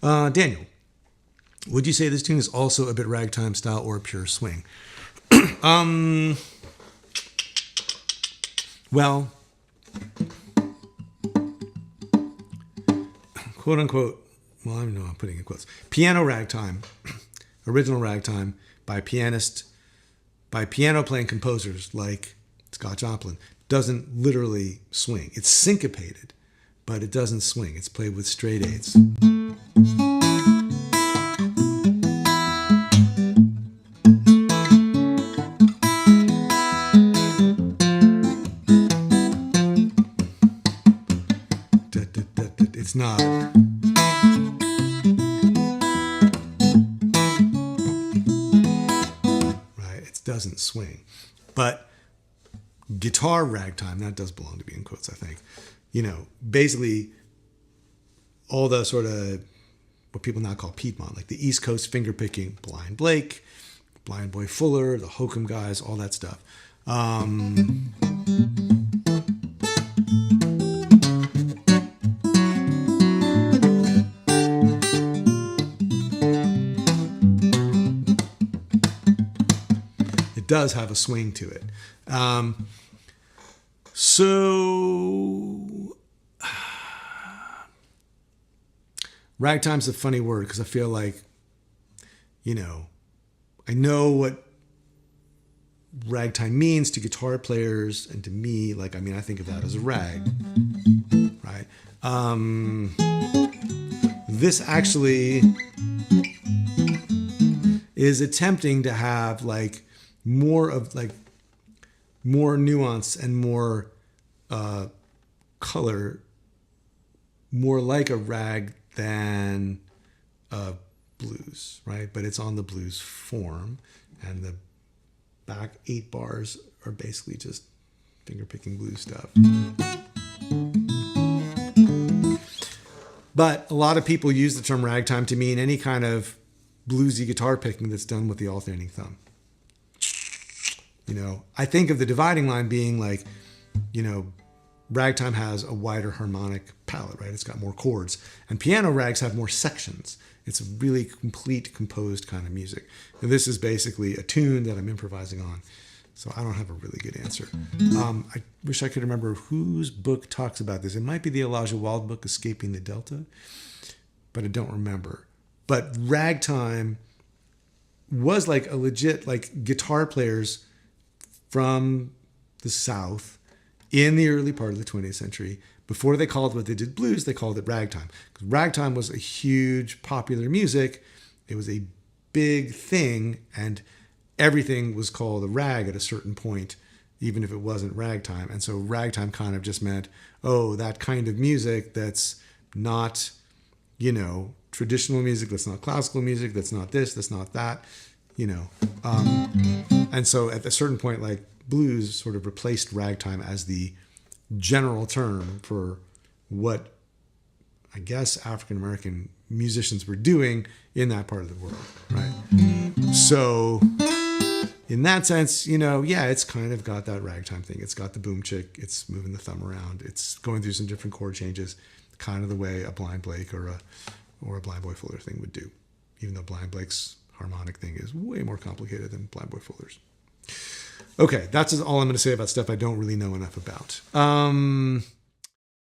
Daniel, would you say this tune is also a bit ragtime style or pure swing? Well, quote unquote, well, I don't know, I'm putting in quotes. Piano ragtime, original ragtime by piano playing composers like Scott Joplin, doesn't literally swing. It's syncopated, but it doesn't swing. It's played with straight eighths. It's not. Right? It doesn't swing. But guitar ragtime, that does belong to be in quotes, I think. You know, basically all the sort of what people now call Piedmont, like the East Coast finger picking, Blind Blake, Blind Boy Fuller, the Hokum guys, all that stuff. It does have a swing to it. So ragtime's a funny word because I feel like, you know, I know what ragtime means to guitar players and to me. Like, I mean, I think of that as a rag, right? This actually is attempting to have like more nuance and more color, more like a rag than a blues, right? But it's on the blues form, and the back 8 bars are basically just finger-picking blues stuff. But a lot of people use the term ragtime to mean any kind of bluesy guitar picking that's done with the alternating thumb. You know, I think of the dividing line being like, you know, ragtime has a wider harmonic palette, right? It's got more chords. And piano rags have more sections. It's a really complete composed kind of music. And this is basically a tune that I'm improvising on. So I don't have a really good answer. I wish I could remember whose book talks about this. It might be the Elijah Wilde book, Escaping the Delta, but I don't remember. But ragtime was like a legit, like guitar players from the South in the early part of the 20th century, before they called what they did blues, they called it ragtime. Because ragtime was a huge popular music. It was a big thing, and everything was called a rag at a certain point, even if it wasn't ragtime. And so ragtime kind of just meant, oh, that kind of music that's not, you know, traditional music, that's not classical music, that's not this, that's not that, you know. And so at a certain point, like, blues sort of replaced ragtime as the general term for what I guess African-American musicians were doing in that part of the world, right? So in that sense, you know, yeah, it's kind of got that ragtime thing. It's got the boom chick. It's moving the thumb around. It's going through some different chord changes, kind of the way a Blind Blake or a Blind Boy Fuller thing would do, even though Blind Blake's harmonic thing is way more complicated than Blind Boy Fuller's. Okay, that's all I'm going to say about stuff I don't really know enough about.